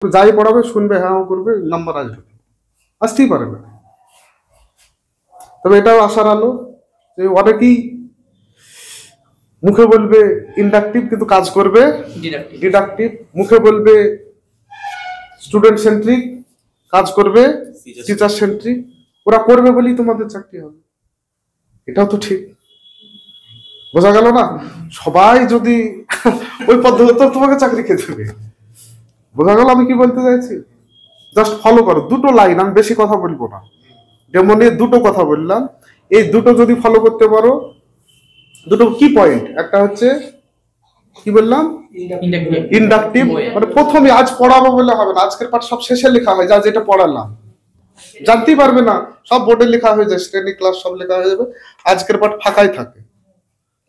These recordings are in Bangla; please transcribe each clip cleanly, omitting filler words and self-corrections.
যাই পড়াবে শুনবে, হ্যাঁ করবে, নাম্বার আসবে, আসতেই পারে না। তবে এটাও আশার আলো যে অনেকেই মুখে বলবে ইন্ডাকটিভ কিন্তু কাজ করবে ডিডাকটিভ, মুখে বলবে স্টুডেন্ট সেন্ট্রিক কাজ করবে টিচার সেন্ট্রিক। ওরা করবে বলেই তোমাদের চাকরি হবে, এটাও তো ঠিক। বোঝা গেল না? সবাই যদি ওই পদ্ধতি তো তোমাকে চাকরি খেতে দেবে। বোঝা গেল আমি কি বলতে চাইছি? জাস্ট ফলো করো দুটো লাইন, আমি বেশি কথা বলবো না, যেমন দুটো কথা বললাম, এই দুটো যদি ফলো করতে পারো, দুটো কি পয়েন্ট, একটা হচ্ছে কি বললাম ইন্ডাকটিভ, মানে প্রথমে আজ পড়াবো বলে হবে না, আজকের পাঠ সব শেষে লেখা হয়, যা যেটা পড়ালাম জানতেই পারবে না, সব বোর্ডে লেখা হয়ে যায়, শ্রেণী ক্লাস সব লেখা হয়ে যাবে, আজকের পাঠ ফাঁকাই থাকে।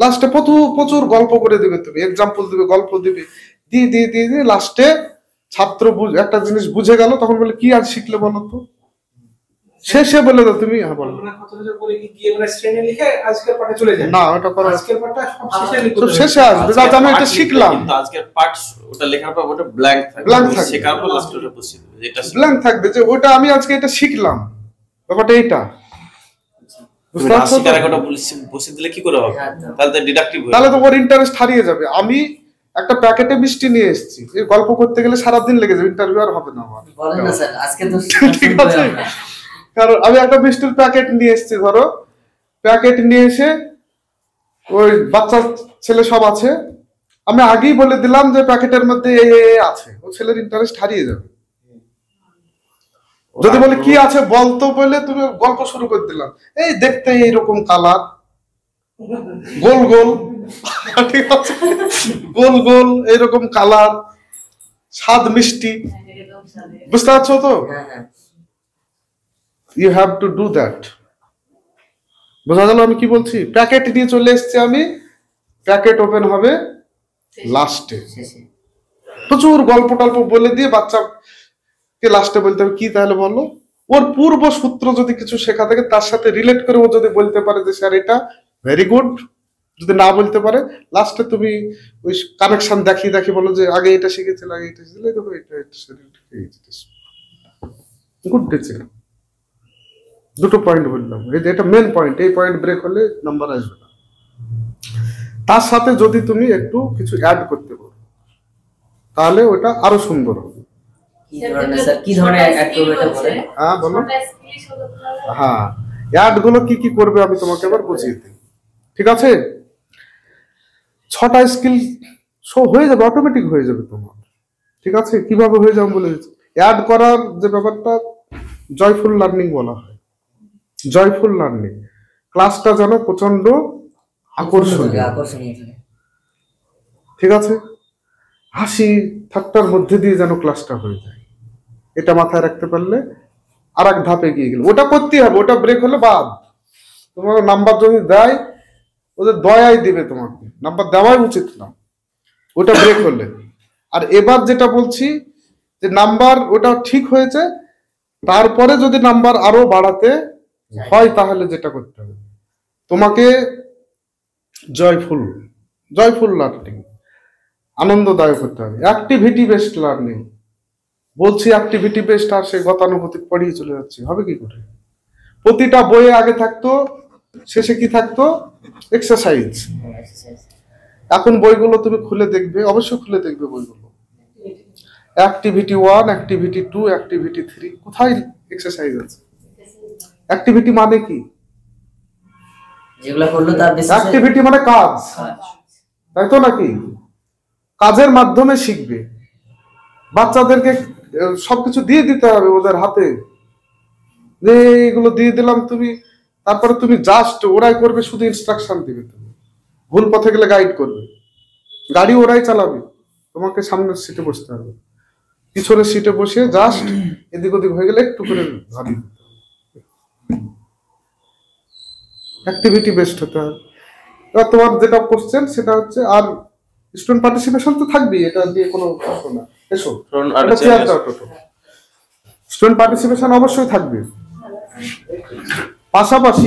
লাস্টে প্রচুর গল্প করে দেবে, তুমি এক্সাম্পল দিবে, গল্প দিবে, দিয়ে দিয়ে দিয়ে দিয়ে লাস্টে ছাত্র একটা জিনিস বুঝে গেল, তখন বলে কি আজ শিখলে বলো তো, শেষে বলে দাও তুমি, হ্যাঁ বলো না, ওটা করো শেষে আসবে, যাতে আমি এটা শিখলাম, আজকের পার্ট ওটা লেখার পর ওটা ব্ল্যাঙ্ক থাকবে, ব্ল্যাঙ্ক থাকবে, শেখার পর লাস্টে ওটা বসিয়ে দেবে, যেটা ব্ল্যাঙ্ক থাকবে, যে ওটা আমি আজকে এটা শিখলাম, ব্যাপারটা এইটা। বসিয়ে দিলে কি করে হবে? তাহলে তো ডিডাকটিভ হবে, তাহলে তো ওর ইন্টারেস্ট হারিয়ে যাবে। আমি একটা প্যাকেটে মিষ্টি নিয়ে এসেছি, এই গল্প করতে গেলে সারাদিন লেগে যাবে, ইন্টারভিউ আর হবে না আমার, বলেন না স্যার আজকে তো ঠিক আছে? কারণ আমি একটা মিষ্টির প্যাকেট নিয়ে এসেছি, ধরো প্যাকেট নিয়ে এসে ওই বাচ্চা ছেলে সব আছে, আমি আগেই বলে দিলাম যে প্যাকেটের মধ্যে এ আছে, ও ছেলের ইন্টারেস্ট হারিয়ে যাবে। যদি বলে কি আছে বলতো বলে তুমি গল্প শুরু করে দিলাম, এই দেখতে এইরকম কালার, গোল গোল, ঠিক আছে, গোল গোল এইরকম কালার, স্বাদ মিষ্টি, বুঝতে পারছো তো? You have to do that. বোঝা গেল আমি কি বলছি? প্যাকেট নিয়ে চলে এসছি আমি, প্যাকেট ওপেন হবে লাস্টে, প্রচুর গল্প টল্প বলে দিয়ে বাচ্চাকে লাস্টে বলতে হবে কি, তাহলে বলো ওর পূর্ব সূত্র যদি কিছু শেখা থাকে তার সাথে রিলেট করে ও যদি বলতে পারে যে স্যার এটা ভেরি গুড, যদি না বলতে পারে লাস্টে তুমি ওই কানেকশন দেখিয়ে দেখিয়ে বলো যে আগে এটা শিখেছিল, আগে এটা শিখেছিল, দেখো এটা গুড ডিসিশন। দুটো পয়েন্ট বললাম, এই যে এটা মেন পয়েন্ট, এই পয়েন্ট ব্রেক হলে নাম্বার আসবে না। তার সাথে যদি তুমি একটু কিছু অ্যাড করতে পারো তাহলে ওটা আরো সুন্দর হবে। কি ধরনের অ্যাড করবে এটা বলেন? হ্যাঁ বলো। হ্যাঁ, অ্যাড গুলো কি কি করবে আমি তোমাকে এবার বুঝিয়ে দিই, ঠিক আছে? 6টা স্কিল শো হয়ে যাবে, অটোমেটিক হয়ে যাবে তোমার, ঠিক আছে? কিভাবে হয়ে যাবে বলে দিচ্ছি। অ্যাড করার যে ব্যাপারটা জয়ফুল লার্নিং বলা হয়, জয়ফুল লার্নিং, ক্লাসটা যেন প্রচন্ড আকর্ষণীয়, ঠিক আছে? হাসি ঠাট্টার মধ্যে দিয়ে যেন ক্লাসটা হয়ে যায়, এটা মাথায় রাখতে পারলে আর এক ধাপে গিয়ে গেলে, ওটা করতেই হবে, ওটা ব্রেক হলে বাদ। তোমার নাম্বার যদি দেয় ওদের দয়াই দিবে, তোমাকে নাম্বার দেওয়াই উচিত না ওটা ব্রেক হলে। আর এবার যেটা বলছি যে নাম্বার ওটা ঠিক হয়েছে, তারপরে যদি নাম্বার আরো বাড়াতে হয় তাহলে যেটা করতে হবে তোমাকে জয়ফুল লার্নিং, আনন্দদায়ক হতে হবে, অ্যাক্টিভিটি বেসড লার্নিং। বলছি অ্যাক্টিভিটি বেসড, আর সেই গতানুগতিক পড়িয়ে চলে যাচ্ছি, হবে কি করে? প্রতিটা বইয়ে আগে থাকতো, শেষে কি থাকতো? এক্সারসাইজ। এখন বইগুলো তুমি খুলে দেখবে, অবশ্যই খুলে দেখবে বইগুলো, অ্যাক্টিভিটি 1, অ্যাক্টিভিটি 2, অ্যাক্টিভিটি 3, কোথায় এক্সারসাইজ আছে? অ্যাক্টিভিটি মানে কি? যেগুলো করলো তার বেসিসে অ্যাক্টিভিটি মানে কাজ, তাই তো নাকি? কাজের মাধ্যমে শিখবে। বাচ্চাদেরকে সবকিছু দিয়ে দিতে হবে ওদের হাতে, যে এগুলো দিয়ে দিলাম তুমি, তারপরে তুমি জাস্ট ওরাই করবে, শুধু ইনস্ট্রাকশন দিবে, তুমি ভুল পথে গেলে গাইড করবে, গাড়ি ওরাই চালাবে, তোমাকে সামনের সিটে বসতে হবে, পিছনের সিটে বসে জাস্ট এদিক ওদিক হয়ে গেলে একটু করে ভাবি। অ্যাক্টিভিটি বেসড হতে হবে। এবার তোমার যেটা কোশ্চেন সেটা হচ্ছে, আর স্টুডেন্ট পার্টিসিপেশন তো থাকবেই, এটা দিয়ে কোনো প্রশ্ন না। এসো, স্টুডেন্ট পার্টিসিপেশন অবশ্যই থাকবে, পাশাপাশি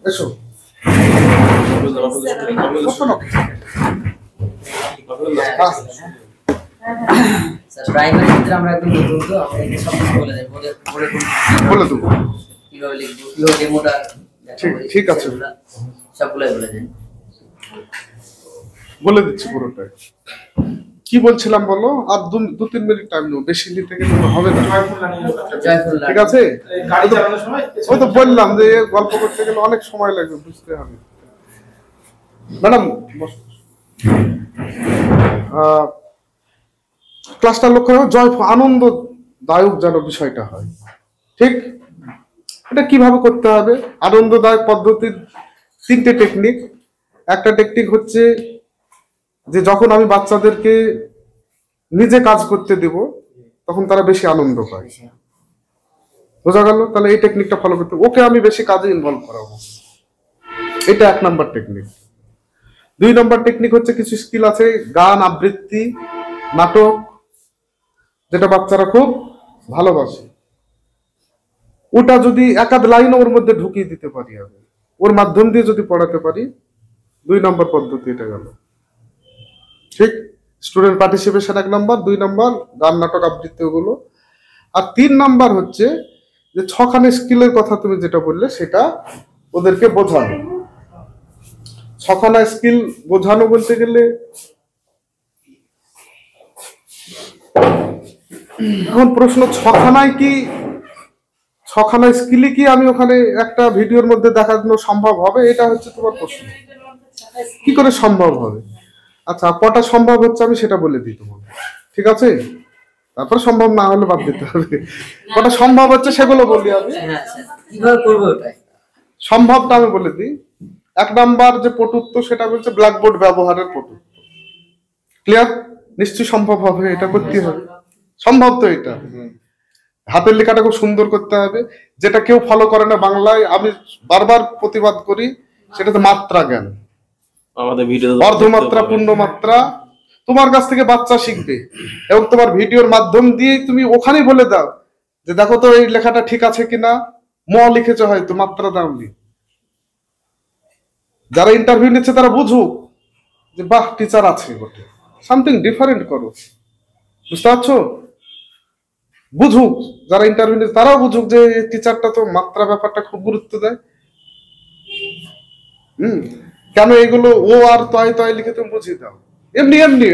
এসো স্যার প্রাইমারি ক্ষেত্রে আমরা একদম নতুন, তো আমাদেরকে সব কিছু বলে দেন, বলে দেবো কিভাবে লিখবো, কিভাবে ডেমোটা ঠিক আছে, সবগুলাই বলে দেন। বলে দিচ্ছি পুরোটাই। কি বলছিলাম বলো, আর 2-3 মিনিট টাইম নেব, বেশি নিতে গেলে হবে না। ঠিক আছে, ওই তো বললাম যে গল্প করতে গেলে অনেক সময় লাগবে, বুঝতে হবে। ম্যাডাম ক্লাসটা লক্ষ্য রাখো, আনন্দদায়ক যেন বিষয়টা হয়। ঠিক, এটা কিভাবে করতে হবে? আনন্দদায়ক পদ্ধতির 3টে টেকনিক। একটা টেকনিক হচ্ছে যে যখন আমি বাচ্চাদেরকে নিজে কাজ করতে দেব তখন তারা বেশি আনন্দ পায়। বোঝা গেল? তাহলে এই টেকনিকটা ফলো করতে, ওকে আমি বেশি কাজে ইনভলভ করাবো, এটা 1 নাম্বার টেকনিক। 2 নাম্বার টেকনিক হচ্ছে কিছু স্কিল আছে, গান, আবৃত্তি, নাটক, যেটা বাচ্চারা খুব ভালোবাসে। ওটা যদি একাধ লাইন ওর মধ্যে ঢুকিয়ে দিতে পারি, আমি ওর মাধ্যম দিয়ে যদি পড়াতে পারি, 2 নম্বর পদ্ধতি এটা গেল। ঠিক, স্টুডেন্ট পার্টিসিপেশন 1 নাম্বার, 2 নাম্বার গান, নাটক, আবৃত্তি ওগুলো। আর 3 নাম্বার হচ্ছে যে 6খানা স্কিলের কথা তুমি যেটা বললে সেটা ওদেরকে বোঝানো। 6খানা স্কিল বোঝানো বলতে গেলে এখন প্রশ্ন, 6খানা স্কিলই কি আমি ওখানে একটা ভিডিওর মধ্যে দেখানো সম্ভব হবে? এটা হচ্ছে তোমার প্রশ্ন। কি করে সম্ভব হবে? আচ্ছা, কটা সম্ভব হচ্ছে আমি সেটা বলে দিই তোমাকে, ঠিক আছে? তারপর সম্ভব না হলে বাদ দিতে হবে। কটা সম্ভব হচ্ছে সেগুলো বলি আমি। কিভাবে করব ওটা? সম্ভবটা আমি বলে দিই। 1 নাম্বার যে পটুত্ব, সেটা বলছে ব্ল্যাকবোর্ড ব্যবহারের পটুত্ব। ক্লিয়ার? নিশ্চয়ই সম্ভব হবে, এটা করতে হবে। সম্ভব তো এটা। হাতের লেখাটা খুব সুন্দর করতে হবে, যেটা কেউ ফলো করে না বাংলায়, আমি বারবার প্রতিবাদ করি, সেটা তো মাত্রা জ্ঞান। আমাদের ভিডিও অর্ধমাত্রা, পূর্ণমাত্রা তোমার কাছ থেকে বাচ্চা শিখবে, এবং তোমার ভিডিওর মাধ্যম দিয়ে তুমি ওখানেই বলে দাও যে দেখো তো এই লেখাটা ঠিক আছে কিনা, লিখেছে হয়তো, মাত্রা দাওনি। যারা ইন্টারভিউ নিচ্ছে তারা বুঝুক যে বাহ, টিচার আছে বটে, সামথিং ডিফারেন্ট করো। বুঝতে পারছো? বুঝুক যারা ইন্টারভিউ নিচ্ছে, তারাও বুঝুক যে টিচারটা তো মাত্রা ব্যাপারটা খুব গুরুত্ব দেয়। কেন এগুলো ও আর তয় তয় লিখে তুমি বুঝিয়ে দাও, এমনি এমনি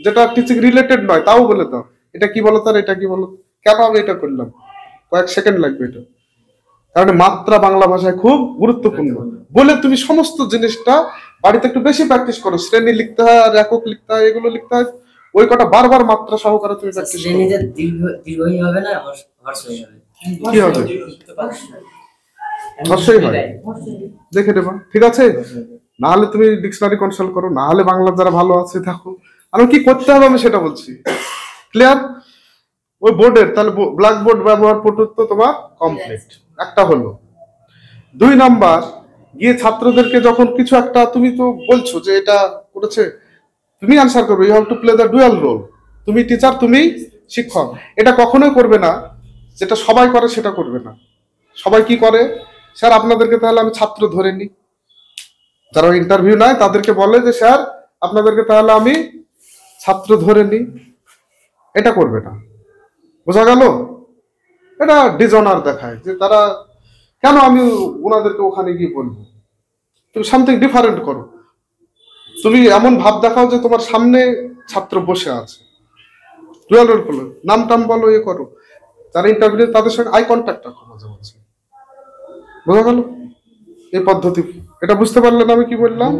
যেটা টিচিং রিলেটেড নয় তাও বলে দাও, এটা কি বলো, তার এটা কি বলো, কেন আমি এটা করলাম, কয়েক সেকেন্ড লাগবে এটা। কারণ মাত্রা বাংলা ভাষায় খুব গুরুত্বপূর্ণ বলে তুমি সমস্ত জিনিসটা বাড়িতে একটু বেশি প্র্যাকটিস করো। শ্রেণী লিখতে হয়, আর একক লিখতে হয়, এগুলো লিখতে হয়, ওই কটা বারবার মাত্রা সহকারে তুমি প্র্যাকটিস করো। শ্রেণীতে দীর্ঘই হবে না, হর্ষই হবে। কি হবে? হর্ষই হয়, দেখে নেবা, ঠিক আছে? না হলে তুমি ডিকশনারি কনসাল্ট করো, না হলে বাংলার যারা ভালো আছে দেখো। আমি কি করতে হবে আমি সেটা বলছি। ক্লিয়ার? ওই বোর্ডের তাহলে ব্ল্যাকবোর্ড ব্যবহার পটুত্ব তোমার কমপ্লিট, একটা হলো। 2 নাম্বার, গিয়ে ছাত্রদেরকে যখন কিছু একটা, তুমি তো বলছো যে এটা করেছে, তুমি আনসার করবে, you have to play the dual role. তুমি টিচার, তুমি শিক্ষক। এটা কখনোই করবে না যেটা সবাই করে, সেটা করবে না। সবাই কি করে, স্যার আপনাদেরকে তাহলে আমি ছাত্র ধরে নিই। যারা ইন্টারভিউ নেয় তাদেরকে বলে যে স্যার আপনাদেরকে তাহলে আমি ছাত্র ধরে নিই। এটা করবে না, বোঝা গেল? এটা ডিজনার দেখায় যে তারা, কেন আমি ওনাদেরকে ওখানে গিয়ে বলবো। তুমি সামথিং ডিফারেন্ট করো, তুমি এমন ভাব দেখাও যে তোমার সামনে ছাত্র বসে আছে, ডুয়াল রোল করো, নাম টাম বলো, এ করো। যারা ইন্টারভিউ তাদের সঙ্গে আই কন্ট্যাক্ট রাখো মাঝে মাঝে। বোঝা গেল এই পদ্ধতি? এটা বুঝতে পারলে না আমি কি বললাম?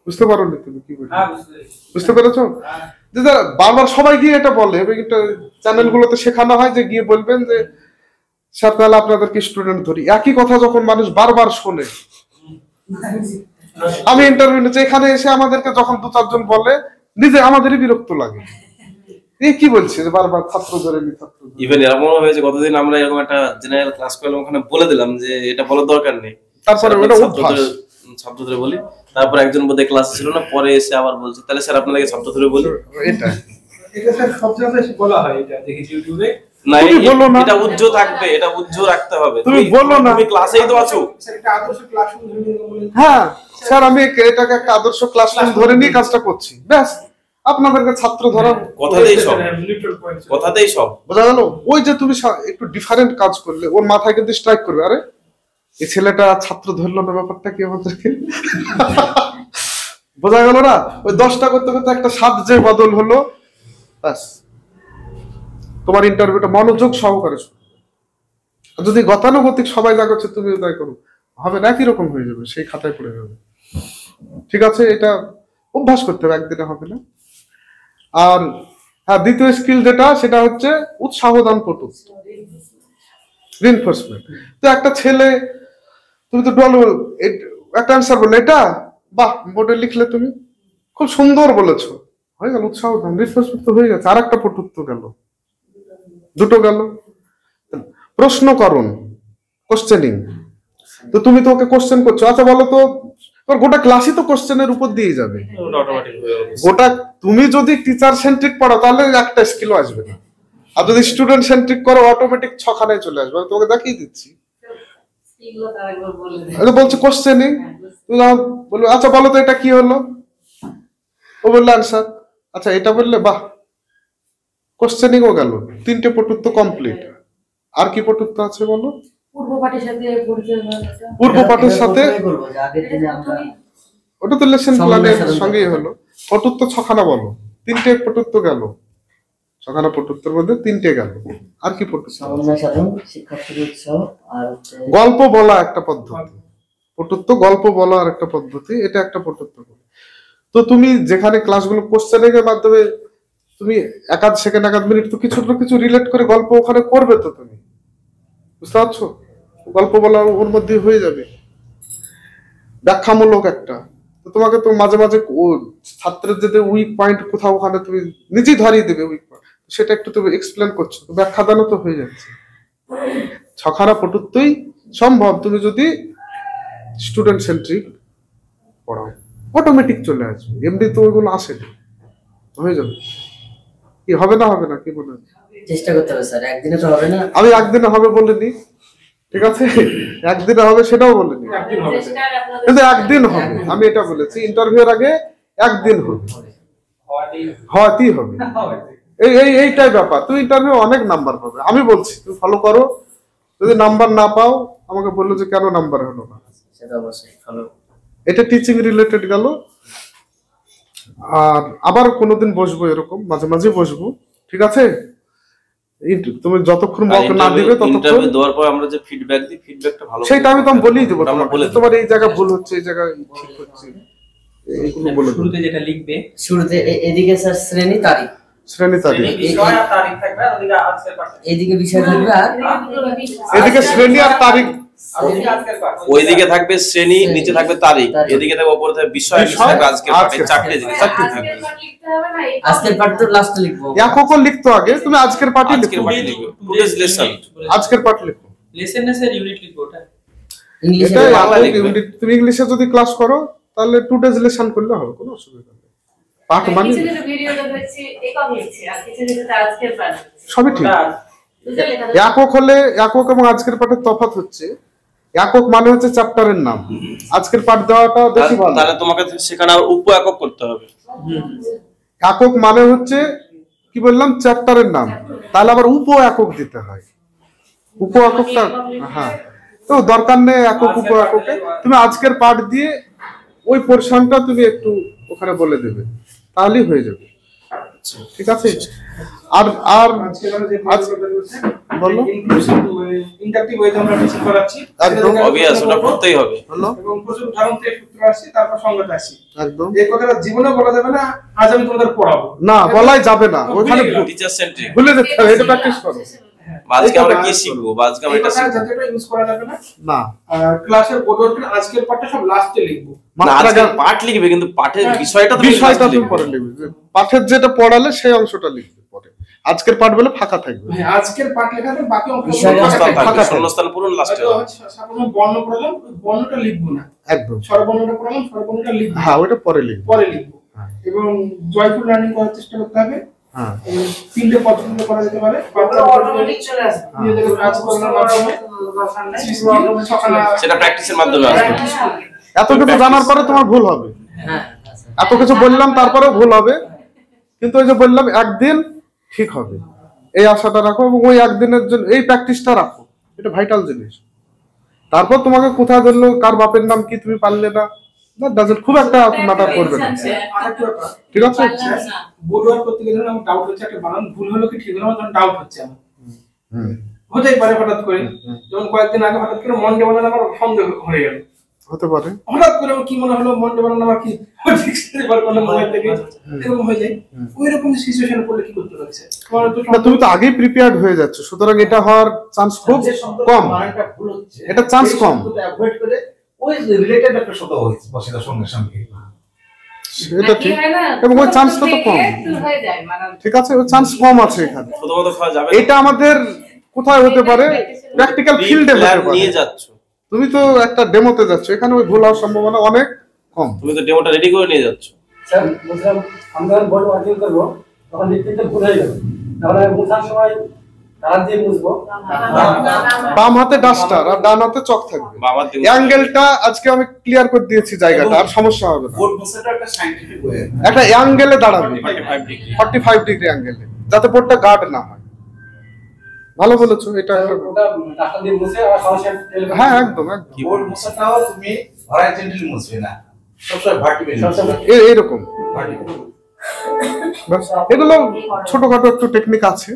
বুঝতে পারো নি তুমি কি বললে? বুঝতে পেরেছো? যে বারবার সবাই গিয়ে এটা বলে, চ্যানেল গুলোতে শেখানো হয় যে গিয়ে বলবেন যে স্যার তাহলে আপনাদেরকে স্টুডেন্ট ধরি। একই কথা যখন মানুষ বারবার শোনে, আমি ইন্টারভিউ নিচ্ছি, এখানে এসে আমাদেরকে যখন 2-4 জন বলে, নিজে আমাদেরই বিরক্ত লাগে। এই কি বলছে যে বারবার ছাত্র ধরে নি, ছাত্র ধরে। ইভেন এরকম হয়েছে কতদিন আমরা এরকম একটা জেনারেল ক্লাস করলাম, ওখানে বলে দিলাম যে এটা বলার দরকার নেই, তারপরে ওটা অভ্যাস, ছাত্র ধরে বলি। তারপর একজন বোধহয় ক্লাস ছিল না, পরে এসে আবার বলছে তাহলে স্যার আপনাদেরকে ছাত্র ধরে বলি। এটা স্যার সব জায়গায় বলা হয়, এটা দেখি ইউটিউবে। না, এটা উজ্জ্বল থাকবে, এটা উজ্জ্বল রাখতে হবে। তুমি বলো না, তুমি ক্লাসেই তো আছো। স্যার এটা আদর্শ ক্লাসরুম ধরে নিয়ে বলেন। হ্যাঁ স্যার আমি এটাকে একটা আদর্শ ক্লাসরুম ধরে নিয়ে কাজটা করছি, ব্যাস। আপনাদেরকে ছাত্র ধরা কথাতেই সব বোঝা গেল। ওই যে তুমি একটু ডিফারেন্ট কাজ করলে ওর মাথায় কিন্তু স্ট্রাইক করবে, আরে এই ছেলেটা ছাত্র ধরলো না, ব্যাপারটা কি আমাদেরকে বোঝা গেল না। ওই 10টা করতে করতে একটা স্বাদ যে বদল হলো, ব্যাস তোমার ইন্টারভিউটা মনোযোগ সহকারে। যদি গতানুগতিক সবাই যা করছে তুমি তাই করো, হবে না, একই রকম হয়ে যাবে, সেই খাতায় পড়ে যাবে। ঠিক আছে, এটা অভ্যাস করতে হবে, একদিনে হবে না। আর হ্যাঁ, দ্বিতীয় স্কিল যেটা, সেটা হচ্ছে উৎসাহ দান পটুত্ব, রিইনফোর্সমেন্ট। তো একটা ছেলে, তুমি তো একটা অ্যান্সার বললে, এটা বাহ বোর্ডে লিখলে, তুমি খুব সুন্দর বলেছো, হয়ে গেল উৎসাহ দান, রিইনফোর্সমেন্ট তো হয়ে গেছে। আর একটা পটুত্ব গেল, দুটো গেল। প্রশ্নকরণ, কোশ্চেনিং। তো তুমি তো ওকে কোশ্চেন করছো, আচ্ছা বলো তো, গোটা ক্লাসই তো কোশ্চেনের উপর দিয়ে যাবে, গোটা। তুমি যদি টিচার সেন্ট্রিক পড়ো তাহলে একটা স্কিলও আসবে না, আর যদি স্টুডেন্ট সেন্ট্রিক করো অটোমেটিক 6খানায় চলে আসবে। আমি তোমাকে দেখিয়ে দিচ্ছি, বলছে কোশ্চেনিং। তুমি বলবে আচ্ছা বলো তো এটা কি হলো, ও বললো অ্যান্সার। আচ্ছা এটা বললে, বাহ, কোশ্চেনিংও গেল, 3টে পটুত্ব কমপ্লিট। আর কি পটুত্ব আছে বলো? পূর্ব পাঠের সাথে, ওটা তো লেসন প্ল্যানের সঙ্গেই হলো। পটুত্ব 6খানা বলো, 3টে পটুত্ব গেল, 6খানা পটুত্বের মধ্যে 3টে গেল। আর কি পটুত্ব? গল্প বলা একটা পদ্ধতি, পটুত্ব গল্প বলা আর একটা পদ্ধতি, এটা একটা পটুত্ব। তো তুমি যেখানে ক্লাসগুলো কোশ্চেনিং এর মাধ্যমে তুমি 1 সেকেন্ড 1 মিনিট তো কিছু না কিছু রিলেট করে গল্প ওখানে করবে, তো তুমি বুঝতে পারছো, গল্প বলা ওর মধ্যে হয়ে যাবে। ব্যাখ্যামূলক একটা, তো তোমাকে তো মাঝে মাঝে ছাত্রের যদি উইক পয়েন্ট কোথাও, ওখানে তুমি নিজেই ধরিয়ে দেবে উইক পয়েন্ট, সেটা একটু তুমি এক্সপ্লেন করছো, ব্যাখ্যা দানও তো হয়ে যাচ্ছে। 6খানা পটুত্বই সম্ভব তুমি যদি স্টুডেন্ট সেন্ট্রিক পড়াও, অটোমেটিক চলে আসবে। এমনি তো ওইগুলো আসে না, হয়ে যাবে। কি হবে না, হবে না, কি বলে চেষ্টা করতে হবে স্যার, একদিনে তো হবে না। আমি একদিনে হবে বলিনি, ঠিক আছে, একদিনে হবে সেটাও বলিনি, কিন্তু একদিন হবে, আমি এটা বলেছি। ইন্টারভিউর আগে একদিন হবে, হতেই হবে, এইটাই ব্যাপার। তুমি ইন্টারভিউ অনেক নাম্বার পাবে, আমি বলছি তুমি ফলো করো। যদি নাম্বার না পাও আমাকে বললো যে কেন নাম্বার হলো না, সেটা অবশ্যই ফলো। এটা টিচিং রিলেটেড গেল। আর আবার কোনোদিন বসবো, এরকম মাঝে মাঝে বসবো, ঠিক আছে। তুমি যতক্ষণ মক না দিবে ততক্ষণ দেওয়ার পর আমরা যে ফিডব্যাক দিই, ফিডব্যাকটা ভালো, সেটা আমি তো বলেই দেবো তোমাকে, তোমার এই জায়গা ভুল হচ্ছে, এই জায়গায় ঠিক হচ্ছে, এইগুলো বলে দেবো। শুরুতে যেটা লিখবে, শুরুতে এদিকে স্যার শ্রেণী তারিখ, শ্রেণী তারিখ, বিষয় আর তারিখ থাকবে, আর ওদিকে আজকের পাঠ, এদিকে বিষয় থাকবে, আর এদিকে শ্রেণী আর তারিখ, ওইদিকে থাকবে শ্রেণী, নিচে থাকবে তারিখ, এদিকে থাকবে উপরে থাকবে বিষয়, নিচে থাকবে আজকের পাঠ। 4টে জিনিস, 4টে থাকবে। আজকের পাঠ তো লাস্টে লিখবো, এককও লিখতো আগে, তুমি আজকের পাঠই লিখো, টুডেজ লেসন, আজকের পাঠ লিখো। লেসন না স্যার, ইউনিট লিখবো, ওটা ইংলিশে তুমি ইংলিশে যদি ক্লাস করো তাহলে টুডেজ লেসন করলে হবে, কোনো অসুবিধা নেই। পাঠ মানে ভিডিওটা দেখছি একক লিখছি, আর কিছু লিখতে আজকের পাঠ সবই ঠিক। একক হলে, একক এবং আজকের পাঠের তফাৎ হচ্ছে, একক মানে হচ্ছে চ্যাপ্টারের নাম, আজকের পাঠ দেওয়াটা বেশি ভালো। তাহলে তোমাকে সেখানে উপ একক করতে হবে। একক মানে হচ্ছে কি বললাম, চ্যাপ্টারের নাম, তাহলে আবার উপ একক দিতে হয়। উপ এককটা, হ্যাঁ, তো দরকার নেই একক উপ এককে, তুমি আজকের পাঠ দিয়ে ওই পোরশনটা তুমি একটু ওখানে বলে দেবে, তাহলেই হয়ে যাবে, ঠিক আছে। আর আর বলো, ইন্টারঅ্যাক্টিভ ওয়েতে আমরা টিচিং করাচ্ছি, একদম অবভিয়াস, ওটা করতেই হবে। এবং প্রচুর উদাহরণ থেকে সূত্র আসছে, তারপর সংজ্ঞা আসছে। একদম এই কথাটা জীবনে বলা যাবে না, আজ আমি তোমাদের পড়াবো না, বলাই যাবে না, ওখানে টিচার সেন্ট্রিক ভুলে যেতে হবে, এটা প্র্যাকটিস করো। আজকে আমরা কি শিখবো, আজকে আমরা এটা শিখবো যতটা ইউজ করা যাবে না। না, ক্লাসের বোর্ডের আজকের পাঠটা সব লাস্টে লিখবো, না, আজকের পাঠ লিখবে, কিন্তু পাঠের বিষয়টা তুমি পরে লিখবে, পাঠের যেটা পড়ালে সেই অংশটা লিখবে পরে। আজকের পাঠ বলে ফাঁকা থাকবে, হ্যাঁ আজকের পাঠ লেখাতে বাকি শূন্যস্থান পূরণ লাস্টে হবে। সাধারণ বর্ণ পড়লাম, বর্ণটা লিখবো না, একদম স্বরবর্ণটা পড়লাম, স্বরবর্ণটা লিখবো, হ্যাঁ ওটা পরে লিখবে, পরে লিখবো। এবং জয়ফুল লার্নিং করার চেষ্টা করতে হবে। হ্যাঁ, 3টে পদ্ধতিতে করা যেতে পারে, নিজেদের কাজ করার মাধ্যমে, সেটা প্র্যাকটিসের মাধ্যমে আসবে। এত কিছু জানার পরে তোমার ভুল হবে, এত কিছু বললাম তারপরেও ভুল হবে, কিন্তু ওই যে বললাম একদিন ঠিক হবে, এই আশাটা রাখো এবং ওই একদিনের জন্য এই প্র্যাকটিসটা রাখো, এটা ভাইটাল জিনিস। তারপর তোমাকে কোথায় ধরলো, কার বাপের নাম কি তুমি পারলে না, খুব একটা ম্যাটার করবে না, ঠিক আছে? বোর্ড ওয়ার্ক করতে গেলে আমার ডাউট হচ্ছে, একটা বানান ভুল হলো কি ঠিক হলো আমার ডাউট হচ্ছে আমার। হতেই পারে হঠাৎ করে, যেমন কয়েকদিন আগে হঠাৎ করে মন্ডে বানান আমার সন্দেহ হয়ে গেল, হতে পারে হঠাৎ করে আমার কি মনে হলো মন্ডে বানান আমার কি ডিকশনারি বার করলাম মোবাইল থেকে, এরকম হয়ে যায়। ওই রকম সিচুয়েশনে পড়লে কি করতে লাগছে? তুমি তো আগেই প্রিপেয়ার্ড হয়ে যাচ্ছ, সুতরাং এটা হওয়ার চান্স খুব কম, এটা চান্স কম। ওই রিলেটেড একটা শব্দ হয়েছে বসিদার সঙ্গে সঙ্গে, এটা ঠিক, এবং ওই চান্সটা তো কম, ঠিক আছে? ওই চান্স কম আছে এখানে। এটা আমাদের কোথায় হতে পারে, প্র্যাকটিক্যাল ফিল্ডে হতে পারে। নিয়ে যাচ্ছ তুমি তো একটা ডেমোতে যাচ্ছ, এখানে ওই ভুল হওয়ার সম্ভাবনা অনেক কম। তুমি তো ডেমোটা রেডি করে নিয়ে যাচ্ছ। স্যার বলছিলাম আমরা বোর্ড ওয়ার্কিং করব, তখন দেখতে ভুল হয়ে যাবে, তাহলে মুছার সময় হাত দিয়ে মুছবো, বাম হাতে ডাস্টার আর ডান হাতে চক থাকবে। অ্যাঙ্গেলটা আজকে আমি ক্লিয়ার করে দিয়েছি, জায়গাটা আর সমস্যা হবে না। বোর্ড মোছাটা একটা সায়েন্টিফিক ওয়ে, একটা অ্যাঙ্গেলে দাঁড়াবে, 45 ডিগ্রি অ্যাঙ্গেলে, যাতে বোর্ডটা গার্ড না হয়। ভালো বলেছো, এটা ওটা ডাস্টার দিয়ে মুছে আর সরাসরি হ্যাঁ একদম একদম। বোর্ড মোছাটাও তুমি হরাইজন্টালি মুছবে না, সবসময় ভার্টিক্যালি এরকম। বাস, এগুলো ছোটখাটো একটু টেকনিক আছে,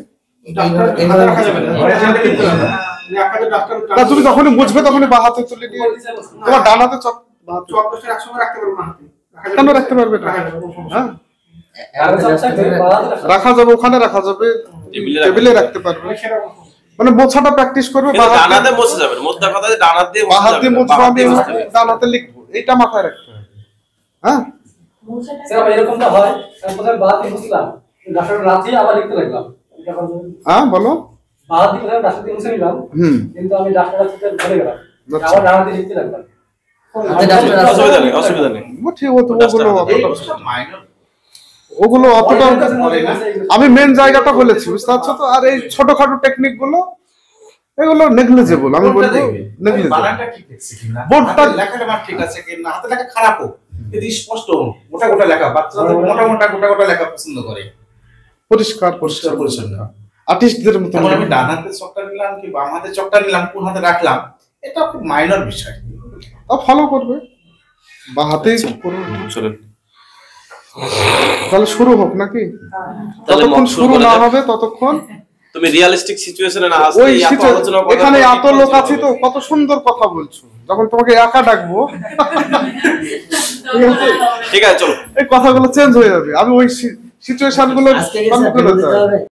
তুমি যখনই বুঝবে তখনই বা হাতে তুলে নিয়ে তোমার ডান হাতে চক কেন রাখতে পারবে না? হ্যাঁ রাখা যাবে, ওখানে রাখা যাবে, টেবিলে রাখতে পারবে, মানে মোছাটা প্র্যাকটিস করবে। ডান হাতে মোছা যাবে না, মোদ্দা কথা ডান হাত দিয়ে বাঁ হাত দিয়ে মুছবো, আমি ডান হাতে লিখবো, এইটা মাথায় রাখতে হবে। হ্যাঁ স্যার এরকমটা হয়, আমি প্রথমে বাঁ দিয়ে মুছলাম, ডাস্টারটা রাখি আবার লিখতে লাগলাম। হ্যাঁ বলো। বাঁ দিয়ে প্রথমে ডাস্টার দিয়ে মুছে নিলাম, কিন্তু আমি ডাস্টারটা থেকে ভুলে গেলাম, আবার ডান হাতে লিখতে লাগলাম। অসুবিধা নেই, ঠিক ওগুলো অতটা আমি মেন জায়গাটা বলেছি, বুঝতে পারছো তো? আর এই ছোটখাটো টেকনিক গুলো এগুলো নেগলিজেবল, আমি বলবো নেগলিজেবল। বানানটা ঠিক আছে কিনা, বোর্ডটা লেখাটা আমার ঠিক আছে কিনা, হাতে লেখা খারাপ হোক কিন্তু স্পষ্ট মোটা মোটা লেখা, বাচ্চারা মোটা মোটা গোটা গোটা লেখা পছন্দ করে, পরিষ্কার পরিচ্ছন্ন। আর্টিস্টদের মতো। আমি ডান হাতে চকটা নিলাম কি বাম হাতে চকটা নিলাম, কোন হাতে রাখলাম, এটা খুব মাইনর বিষয়, তা ফলো করবে, বা হাতেই করবে। তাহলে শুরু হোক নাকি? যতক্ষণ শুরু না হবে ততক্ষণ তুমি রিয়ালিস্টিক সিচুয়েশনে না আসলে ওই এখানে এত লোক আছে তো কত সুন্দর কথা বলছো, যখন তোমাকে একা ডাকবো ঠিক আছে চলো এই কথাগুলো চেঞ্জ হয়ে যাবে, আমি ওই সিচুয়েশন গুলো